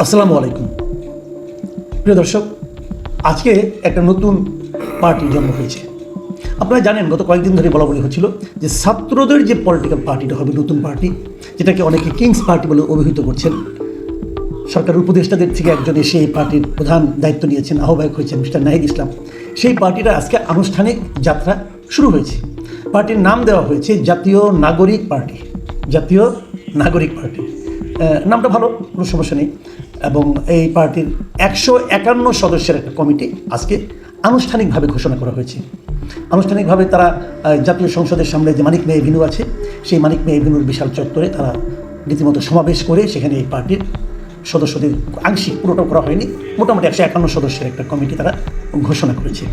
আসসালামু আলাইকুম প্রিয় দর্শক, আজকে একটা নতুন পার্টির জন্ম হয়েছে। আপনারা জানেন গত কয়েকদিন ধরে বলা বলি হচ্ছিল যে ছাত্রদের যে পলিটিক্যাল পার্টিটা হবে নতুন পার্টি, যেটাকে অনেকে কিংস পার্টি বলে অভিহিত করছেন। সরকারের উপদেষ্টাদের থেকে একজন এসে এই পার্টির প্রধান দায়িত্ব নিয়েছেন, আহ্বায়ক হয়েছেন মিস্টার নাহিদ ইসলাম। সেই পার্টিটা আজকে আনুষ্ঠানিক যাত্রা শুরু হয়েছে। পার্টির নাম দেওয়া হয়েছে জাতীয় নাগরিক পার্টি। জাতীয় নাগরিক পার্টি নামটা ভালো, কোনো সমস্যা নেই। এবং এই পার্টির 151 সদস্যের একটা কমিটি আজকে আনুষ্ঠানিকভাবে ঘোষণা করা হয়েছে। আনুষ্ঠানিকভাবে তারা জাতীয় সংসদের সামনে যে মানিক মেয়ে এভিনিউ আছে, সেই মানিক মেয়ে এভিনিউর বিশাল চত্বরে তারা রীতিমতো সমাবেশ করে সেখানে এই পার্টির সদস্যদের আংশিক, পুরোটা করা হয়নি, মোটামুটি 151 সদস্যের একটা কমিটি তারা ঘোষণা করেছে।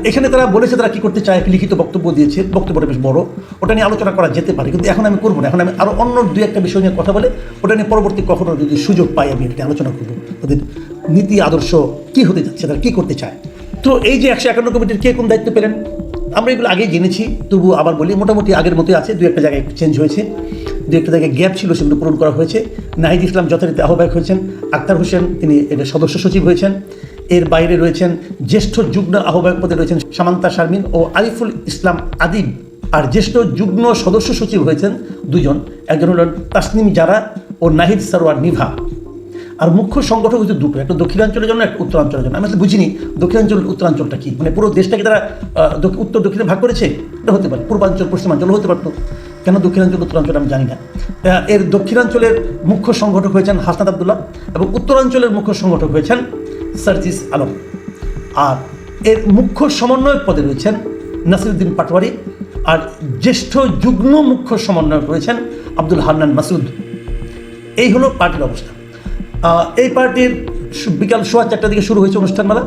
এখানে তারা বলেছে তারা কী করতে চায়, একটা লিখিত বক্তব্য দিয়েছে। বক্তব্যটা বেশ বড়, ওটা নিয়ে আলোচনা করা যেতে পারে, কিন্তু এখন আমি করবো না। এখন আমি আরও অন্য দুই একটা বিষয় নিয়ে কথা বলে ওটা নিয়ে পরবর্তী কখনো যদি সুযোগ পাই আমি এটা আলোচনা করবো, তাদের নীতি আদর্শ কী হতে যাচ্ছে, তারা কী করতে চায়। তো এই যে 151 কমিটির কে কোন দায়িত্ব পেলেন আমরা এগুলো আগেই জেনেছি, তবু আবার বলি মোটামুটি আগের মতোই আছে। দু একটা জায়গায় চেঞ্জ হয়েছে, দু একটা জায়গায় গ্যাপ ছিল, সেগুলো পূরণ করা হয়েছে। নাহিদ ইসলাম যথারীতি আহ্বায়ক হয়েছেন, আক্তার হোসেন তিনি এটা সদস্য সচিব হয়েছেন। এর বাইরে রয়েছেন জ্যেষ্ঠ যুগ্ম আহ্বায়ক পদে রয়েছেন সামান্তা শারমিন ও আরিফুল ইসলাম আদিব। আর জ্যেষ্ঠ যুগ্ম সদস্য সচিব হয়েছেন দুজন, একজন হলেন তাসনিম জারা ও নাহিদ সারোয়ার নিভা। আর মুখ্য সংগঠক হচ্ছে দুটো, একটা দক্ষিণাঞ্চলের জন্য, একটা উত্তরাঞ্চলের জন্য। আমি আসলে বুঝিনি দক্ষিণাঞ্চল উত্তরাঞ্চলটা কি, মানে পুরো দেশটাকে তারা উত্তর দক্ষিণে ভাগ করেছে। এটা হতে পারে, পূর্বাঞ্চল পশ্চিমাঞ্চলও হতে পারতো, কেন দক্ষিণাঞ্চল উত্তরাঞ্চল আমি জানি না। এর দক্ষিণাঞ্চলের মুখ্য সংগঠক হয়েছেন হাসনাত আবদুল্লাহ এবং উত্তরাঞ্চলের মুখ্য সংগঠক হয়েছেন সার্জিস আলম। আর এর মুখ্য সমন্বয়ক পদে রয়েছেন নাসিরুদ্দিন পাটোয়ারি। আর জ্যেষ্ঠ যুগ্ম মুখ্য সমন্বয়ক রয়েছেন আব্দুল হান্নান মাসুদ। এই হলো পার্টির অবস্থা। এই পার্টির বিকাল 4:15 দিকে শুরু হয়েছে অনুষ্ঠানমালা,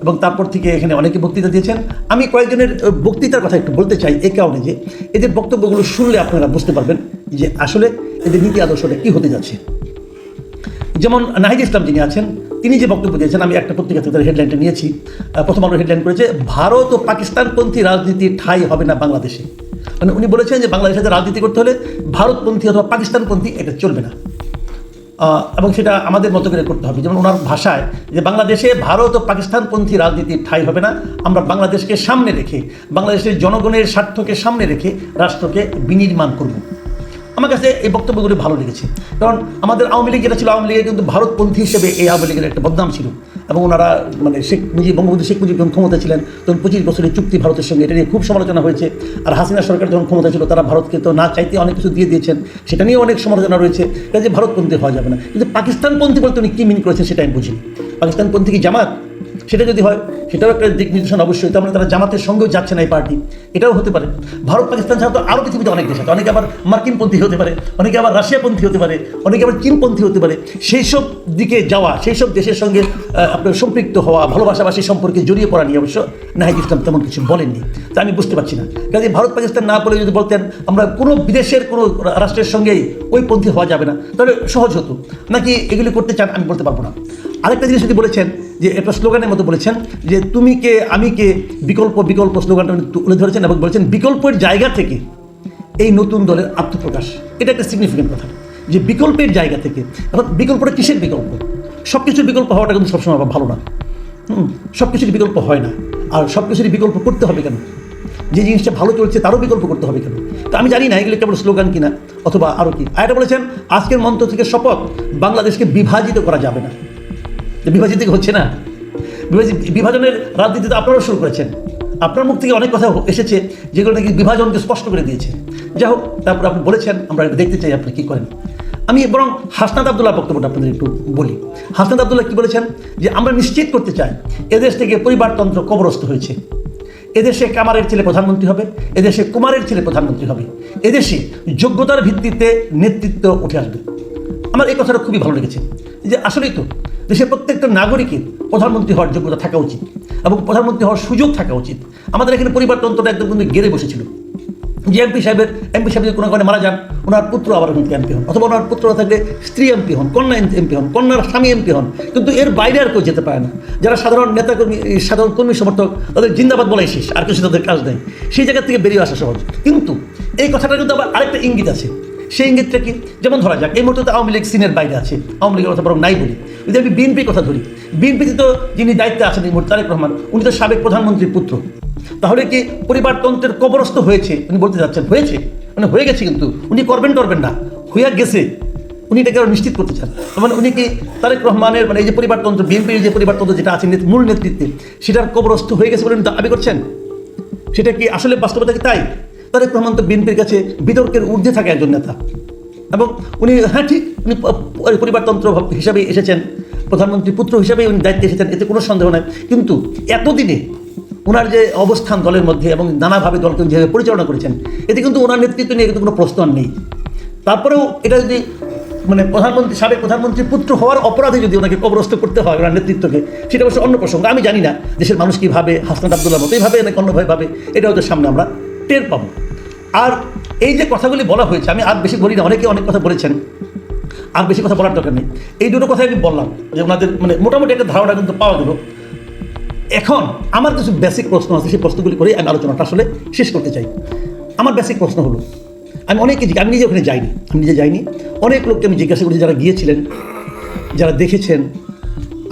এবং তারপর থেকে এখানে অনেকে বক্তৃতা দিয়েছেন। আমি কয়েকজনের বক্তৃতার কথা একটু বলতে চাই, এই কারণে যে এদের বক্তব্যগুলো শুনলে আপনারা বুঝতে পারবেন যে আসলে এদের নীতি আদর্শটা কী হতে যাচ্ছে। যেমন নাহিদ ইসলাম যিনি আছেন, তিনি যে বক্তব্য দিয়েছেন, আমি একটা পত্রিকা থেকে তার হেডলাইনটা নিয়েছি। প্রথম আলো হেডলাইন করেছে, ভারত ও পাকিস্তানপন্থী রাজনীতি ঠাঁই হবে না বাংলাদেশে। মানে উনি বলেছেন যে বাংলাদেশে রাজনীতি করতে হলে ভারতপন্থী অথবা পাকিস্তানপন্থী এটা চলবে না, এবং সেটা আমাদের মতো করে করতে হবে। যেমন ওনার ভাষায় যে বাংলাদেশে ভারত ও পাকিস্তানপন্থী রাজনীতির ঠাঁই হবে না, আমরা বাংলাদেশকে সামনে রেখে, বাংলাদেশের জনগণের স্বার্থকে সামনে রেখে রাষ্ট্রকে বিনির্মাণ করব। আমার কাছে এই বক্তব্যগুলি ভালো লেগেছে, কারণ আমাদের আওয়ামী লীগ যেটা ছিল, আওয়ামী লীগের কিন্তু ভারতপন্থী হিসেবে এই আওয়ামী লীগের একটা বদনাম ছিল। এবং ওনারা মানে বঙ্গবন্ধু শেখ মুজিব যখন ক্ষমতা ছিলেন তখন 25 বছরের চুক্তি ভারতের সঙ্গে, এটা নিয়ে খুব সমালোচনা হয়েছে। আর হাসিনা সরকার যখন ক্ষমতা ছিল তারা ভারতকে তো না চাইতে অনেক কিছু দিয়ে দিয়েছেন, সেটা নিয়ে অনেক সমালোচনা রয়েছে, যে ভারতপন্থী হওয়া যাবে না। কিন্তু পাকিস্তানপন্থী বলতে উনি কী মিন করেছেন সেটা আমি বুঝিনি। পাকিস্তানপন্থী কি জামাত? সেটা যদি হয় সেটাও একটা দিক নির্দেশনা অবশ্যই। তার মানে তারা জামাতের সঙ্গেও যাচ্ছে না এই পার্টি, এটাও হতে পারে। ভারত পাকিস্তান ছাড়া তো আরও পৃথিবীতে অনেক দেশ আছে, অনেকে আবার মার্কিনপন্থী হতে পারে, অনেকে আবার রাশিয়াপন্থী হতে পারে, অনেকে আবার চীনপন্থী হতে পারে। সেই সব দিকে যাওয়া, সেই সব দেশের সঙ্গে আপনার সম্পৃক্ত হওয়া, ভালোবাসাবাসী সম্পর্কে জড়িয়ে পড়া নিয়ে অবশ্য নাহিদ ইসলাম তেমন কিছু বলেননি। তা আমি বুঝতে পারছি না, কাজে ভারত পাকিস্তান না বলে যদি বলতেন আমরা কোনো বিদেশের কোনো রাষ্ট্রের সঙ্গেই ওই পন্থী হওয়া যাবে না, তাহলে সহজ হতো। নাকি এগুলি করতে চান আমি বলতে পারবো না। আরেকটা জিনিস যদি বলেছেন যে একটা স্লোগানের মতো বলেছেন যে তুমি কে আমি কে, বিকল্প বিকল্প স্লোগানটা তুলে ধরেছেন এবং বলেছেন বিকল্পের জায়গা থেকে এই নতুন দলের আত্মপ্রকাশ। এটা একটা সিগনিফিকেন্ট কথা যে বিকল্পের জায়গা থেকে। এখন বিকল্পটা কিসের বিকল্প? সব কিছুর বিকল্প হওয়াটা কিন্তু সবসময় ভালো না। সব কিছুর বিকল্প হয় না, আর সব কিছুরই বিকল্প করতে হবে কেন? যে জিনিসটা ভালো চলছে তারও বিকল্প করতে হবে কেন? তো আমি জানি না এগুলো কেবল স্লোগান কিনা অথবা আরও কি। আর এটা বলেছেন আজকের মঞ্চ থেকে শপথ, বাংলাদেশকে বিভাজিত করা যাবে না। বিভাজিত হচ্ছে না, বিভাজনের রাজনীতিতে আপনারাও শুরু করেছেন। আপনার মুখ থেকে অনেক কথা এসেছে যেগুলো নাকি বিভাজনকে স্পষ্ট করে দিয়েছে। যাই হোক, তারপর আপনি বলেছেন আমরা দেখতে চাই আপনি কী করেন। আমি বরং হাসনাত আবদুল্লাহ বক্তব্যটা আপনাদের একটু বলি। হাসনাত আবদুল্লাহ কী বলেছেন যে আমরা নিশ্চিত করতে চাই এদেশ থেকে পরিবারতন্ত্র কবরস্থ হয়েছে। এদেশে কামারের ছেলে প্রধানমন্ত্রী হবে, এদেশে কুমারের ছেলে প্রধানমন্ত্রী হবে, এদেশে যোগ্যতার ভিত্তিতে নেতৃত্ব উঠে আসবে। আমার এই কথাটা খুবই ভালো লেগেছে যে আসলেই তো দেশের প্রত্যেকটা নাগরিকের প্রধানমন্ত্রী হওয়ার যোগ্যতা থাকা উচিত এবং প্রধানমন্ত্রী হওয়ার সুযোগ থাকা উচিত। আমাদের এখানে পরিবারতন্ত্রটা একদম কিন্তু গেড়ে বসেছিল যে এমপি সাহেব যদি কোনো কারণে মারা যান, ওনার পুত্র আবার এমপি হন, অথবা ওনার পুত্র থাকলে স্ত্রী এমপি হন, কন্যা এমপি হন, কন্যার স্বামী এমপি হন, কিন্তু এর বাইরে আর কেউ যেতে পারে না। যারা সাধারণ নেতাকর্মী, সাধারণ কর্মী সমর্থক, তাদের জিন্দাবাদ বলাই শেষ, আর কিছু তাদের কাজ নেই। সেই জায়গা থেকে বেরিয়ে আসা সহজ। কিন্তু এই কথাটা কিন্তু আবার আরেকটা ইঙ্গিত আছে সেই ইঙ্গিতটা কি? যেমন ধরা যাক এই মুহূর্তে আওয়ামী লীগ সিনের বাইরে আছে, আওয়ামী লীগের কথা বরং নাই বলি, যদি আমি বিএনপির কথা ধরি, বিএনপিতে তো যিনি দায়িত্বে আছেন এই মুহূর্তে তারেক রহমান, উনি তো সাবেক প্রধানমন্ত্রীর পুত্র। তাহলে কি পরিবারতন্ত্রের কবরস্থ হয়েছে উনি বলতে যাচ্ছেন? হয়েছে, মানে হয়ে গেছে, কিন্তু উনি করবেন না, হইয়া গেছে, উনি এটাকে আরো নিশ্চিত করতে চান। মানে উনি কি তারেক রহমানের মানে এই যে পরিবারতন্ত্র, বিএনপির যে পরিবারতন্ত্র যেটা আছে মূল নেতৃত্বে, সেটার কবরস্থ হয়ে গেছে বলে উনি দাবি করছেন? সেটা কি আসলে বাস্তবতা কি তাই? তারেক রহমান তো বিএনপির কাছে বিতর্কের ঊর্ধ্বে থাকে একজন নেতা, এবং উনি হ্যাঁ ঠিক উনি পরিবারতন্ত্র হিসাবে এসেছেন, প্রধানমন্ত্রী পুত্র হিসাবে উনি দায়িত্বে এসেছেন, এতে কোনো সন্দেহ নাই। কিন্তু এতদিনে ওনার যে অবস্থান দলের মধ্যে এবং নানাভাবে দলকে যেভাবে পরিচালনা করেছেন, এতে কিন্তু ওনার নেতৃত্ব নিয়ে কিন্তু কোনো প্রশ্ন আর নেই। তারপরেও এটা যদি মানে প্রধানমন্ত্রী সাবেক প্রধানমন্ত্রীর পুত্র হওয়ার অপরাধে যদি ওনাকে কবরস্থ করতে হয় ওনার নেতৃত্বকে, সেটা অবশ্য অন্য প্রসঙ্গ। আমি জানি না দেশের মানুষ কীভাবে হাসনাত আবদুল্লাহ মতো এইভাবে নাকি অন্যভাবে ভাবে, এটা হয়তো সামনে আমরা টের পাবো। আর এই যে কথাগুলি বলা হয়েছে, আমি আর বেশি বলি না, অনেকে অনেক কথা বলেছেন, আর বেশি কথা বলার দরকার নেই। এই দুটো কথাই আমি বললাম যে ওনাদের মানে মোটামুটি একটা ধারণা কিন্তু পাওয়া গেল। এখন আমার কিছু বেসিক প্রশ্ন আছে, সেই প্রশ্নগুলি করে আমি আলোচনাটা আসলে শেষ করতে চাই। আমার বেসিক প্রশ্ন হলো, আমি নিজে ওখানে যাইনি, অনেক লোককে আমি জিজ্ঞাসা করেছি যারা গিয়েছিলেন, যারা দেখেছেন।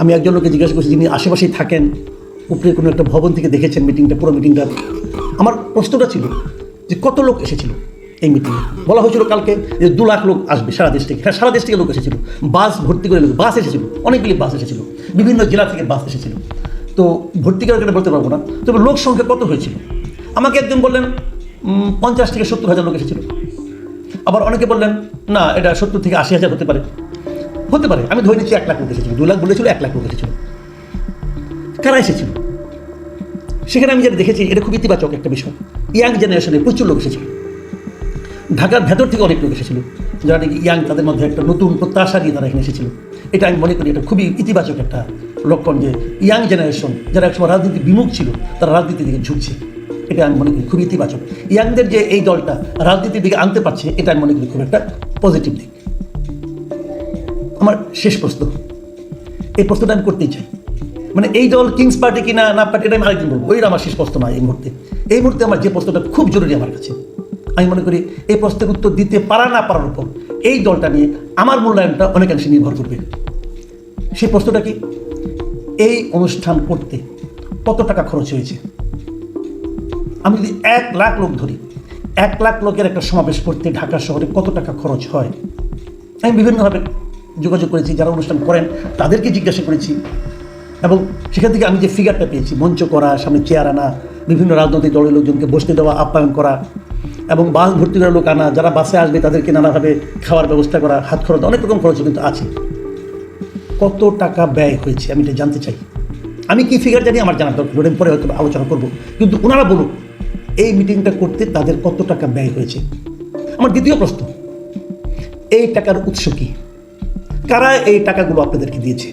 আমি একজন লোককে জিজ্ঞাসা করছি যিনি আশেপাশেই থাকেন, উপরে কোনো একটা ভবন থেকে দেখেছেন মিটিংটা, পুরো মিটিংটা। আমার প্রশ্নটা ছিল যে কত লোক এসেছিল এই মিটিংয়ে? বলা হয়েছিল কালকে যে 2 লাখ লোক আসবে সারা দেশ থেকে। হ্যাঁ, সারা দেশ থেকে লোক এসেছিল, বাস ভর্তি করে লোক, বাস এসেছিল, অনেকগুলি বাস এসেছিল, বিভিন্ন জেলা থেকে বাস এসেছিল। তো ভর্তি করে বলতে পারবো না, তবে লোক সংখ্যা কত হয়েছিল? আমাকে একজন বললেন 50 থেকে 70 হাজার লোক এসেছিল। আবার অনেকে বললেন না, এটা 70 থেকে 80 হাজার হতে পারে। আমি ধরে নিচ্ছি 1 লাখ লোক এসেছিল। 2 লাখ বলেছিল, 1 লাখ লোক এসেছিল। কারা এসেছিল? সেখানে আমি যেটা দেখেছি এটা খুব ইতিবাচক একটা বিষয়। ইয়াং জেনারেশনে প্রচুর লোক এসেছিল, ঢাকার ভেতর থেকে অনেক লোক এসেছিল, যারা নাকি ইয়াং, তাদের মধ্যে একটা নতুন প্রত্যাশা নিয়ে তারা এখানে এসেছিল। এটা আমি মনে করি এটা খুবই ইতিবাচক একটা লক্ষণ যে ইয়াং জেনারেশন যারা একসময় রাজনীতি বিমুখ ছিল তারা রাজনীতির দিকে ঝুঁকছে। এটা আমি মনে করি খুবই ইতিবাচক। ইয়াংদের যে এই দলটা রাজনীতির দিকে আনতে পারছে, এটা আমি মনে করি খুব একটা পজিটিভ দিক। আমার শেষ প্রশ্ন, এই প্রশ্নটা আমি করতেই চাই, মানে এই দল কিংস পার্টি কি না পার্টি, এটা আমি আরেকদিন বলবো, ওইটা আমার শেষ প্রশ্ন নয়। এই মুহূর্তে আমার যে প্রশ্নটা খুব জরুরি আমার কাছে, আমি মনে করি এই প্রশ্নের উত্তর দিতে পারা না পারার উপর এই দলটা নিয়ে আমার মূল্যায়নটা অনেকাংশে নির্ভর করবে। সেই প্রশ্নটা কি, এই অনুষ্ঠান করতে কত টাকা খরচ হয়েছে? আমি যদি 1 লাখ লোক ধরি, 1 লাখ লোকের একটা সমাবেশ করতে ঢাকা শহরে কত টাকা খরচ হয়? আমি বিভিন্নভাবে যোগাযোগ করেছি, যারা অনুষ্ঠান করেন তাদেরকে জিজ্ঞাসা করেছি, এবং সেখান থেকে আমি যে ফিগারটা পেয়েছি, মঞ্চ করা, সামনে চেয়ার আনা, বিভিন্ন রাজনৈতিক দলের লোকজনকে বসতে দেওয়া, আপ্যায়ন করা, এবং বাস ভর্তি করা লোক আনা, যারা বাসে আসবে তাদেরকে নানাভাবে খাওয়ার ব্যবস্থা করা, হাত খরচ, অনেক রকম খরচ কিন্তু আছে। কত টাকা ব্যয় হয়েছে আমি এটা জানতে চাই। আমি কি ফিগার জানি আমার জানার দরকার, পরে হয়তো আলোচনা করবো, কিন্তু ওনারা বলুন এই মিটিংটা করতে তাদের কত টাকা ব্যয় হয়েছে। আমার দ্বিতীয় প্রশ্ন, এই টাকার উৎস কি? কারা এই টাকাগুলো আপনাদেরকে দিয়েছে?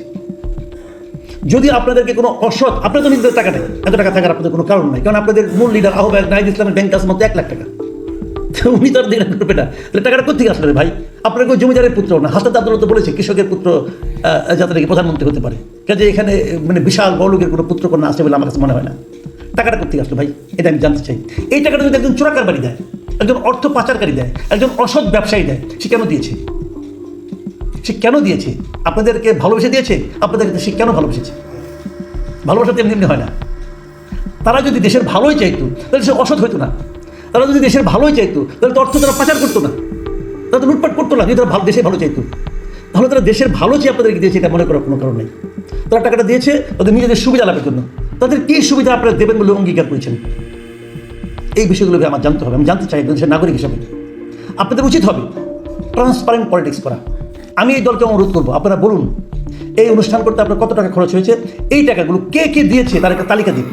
যদি আপনাদেরকে কোনো অসৎ, আপনাদের তো নিজেদের টাকা নেই, এত টাকা থাকার আপনাদের কোনো কারণ নাই, কারণ আপনাদের মূল লিডার আহ্বায়ক নাহিদ ইসলামের ব্যাংক আছে মাত্র 1 লাখ টাকা, উনি তো আর দেখলেন করবে না, তাহলে টাকাটা কোথেকে আসলে ভাই? আপনার কেউ জমিদারের পুত্র না, হাসনাত আবদুল্লাহ তো বলেছে কৃষকের পুত্র যাতে নাকি প্রধানমন্ত্রী হতে পারে, কাজে এখানে মানে বিশাল বড়লোকের কোনো পুত্রকন্যা আসে বলে আমার কাছে মনে হয় না। টাকাটা কোথেকে আসলো ভাই, এটা আমি জানতে চাই। এই টাকাটা যদি একজন চোরাকারবারি দেয়, একজন অর্থ পাচারকারী দেয়, একজন অসৎ ব্যবসায়ী দেয়, সে কেন দিয়েছে? আপনাদেরকে ভালোবেসে দিয়েছে? আপনাদেরকে সে কেন ভালোবেসেছে? ভালোবাসা তো এমনি হয় না। তারা যদি দেশের ভালোই চাইতো তাহলে সে অসৎ হইতো না। তারা যদি দেশের ভালোই চাইতো তাহলে তো অর্থ তারা পাচার করতো না, তারা তো লুটপাট করতো না। যদি তারা দেশের ভালো চাইতো তাহলে তারা দেশের ভালো চেয়ে আপনাদেরকে দিয়েছে, এটা মনে করার কোনো কারণ নেই। তারা টাকাটা দিয়েছে তাদের নিজেদের সুবিধা লাভের জন্য। তাদের কী সুবিধা আপনারা দেবেন বলে অঙ্গীকার করেছেন? এই বিষয়গুলো আমার জানতে হবে। আমি জানতে চাই একজন দেশের নাগরিক হিসাবে আপনাদের উচিত হবে ট্রান্সপারেন্ট পলিটিক্স করা। আমি এই দলকে অনুরোধ করবো, আপনারা বলুন এই অনুষ্ঠান করতে আপনার কত টাকা খরচ হয়েছে, এই টাকাগুলো কে কে দিয়েছে তার একটা তালিকা দিন।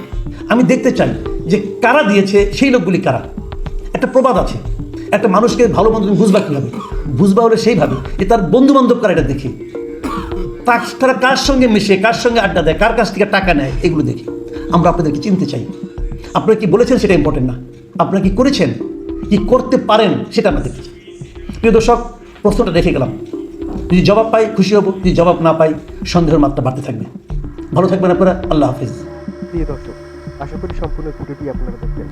আমি দেখতে চাই যে কারা দিয়েছে, সেই লোকগুলি কারা। একটা প্রবাদ আছে, একটা মানুষকে ভালো মন্দ বুঝবা কীভাবে? বুঝবা হলে সেইভাবে যে তার বন্ধু বান্ধব কারা, এটা দেখে তারা কার সঙ্গে মিশে, কার সঙ্গে আড্ডা দেয়, কার কাছ থেকে টাকা নেয়, এগুলো দেখে আমরা আপনাদেরকে চিনতে চাই। আপনারা কি বলেছেন সেটা ইম্পর্টেন্ট না, আপনারা কি করেছেন, কি করতে পারেন সেটা আমরা দেখতে চাই। প্রিয় দর্শক, প্রশ্নটা রেখে গেলাম, যদি জবাব পাই খুশি হব, যদি জবাব না পাই সন্দেহের মাত্রা বাড়তে থাকবে। ভালো থাকবেন আপনারা, আল্লাহ হাফিজ। প্রিয় দর্শক, আশা করি সম্পূর্ণ ভিডিওটি আপনারা দেখবেন।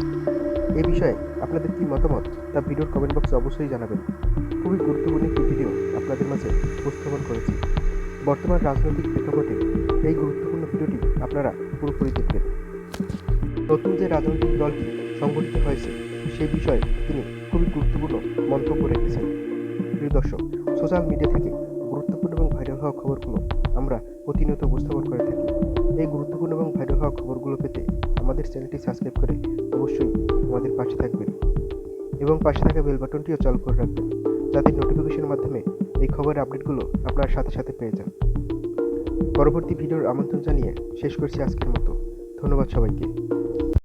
এই বিষয়ে আপনাদের কী মতামত তা ভিডিওর কমেন্ট বক্সে অবশ্যই জানাবেন। খুবই গুরুত্বপূর্ণ একটি ভিডিও আপনাদের মাঝে উপস্থাপন করেছি। বর্তমান রাজনৈতিক প্রেক্ষাপটে এই গুরুত্বপূর্ণ ভিডিওটি আপনারা পুরোপুরি দেখবেন। নতুন যে রাজনৈতিক দলটি সংগঠিত হয়েছে সেই বিষয়ে তিনি খুবই গুরুত্বপূর্ণ মন্তব্য রেখেছেন। প্রিয় দর্শক, সোশ্যাল মিডিয়া থেকে গুরুত্বপূর্ণ এবং ভাইরাল হওয়া খবরগুলো আমরা প্রতিনিয়ত উপস্থাপন করে থাকি। এই গুরুত্বপূর্ণ এবং ভাইরাল হওয়া খবরগুলো পেতে আমাদের চ্যানেলটি সাবস্ক্রাইব করে অবশ্যই আমাদের পাশে থাকবেন এবং পাশে থাকা বেল বাটনটিও চালু করে রাখবেন, যাতে নোটিফিকেশনের মাধ্যমে এই খবরের আপডেটগুলো আপনার সাথে সাথে পেয়ে যান। পরবর্তী ভিডিওর আমন্ত্রণ জানিয়ে শেষ করছি আজকের মতো। ধন্যবাদ সবাইকে।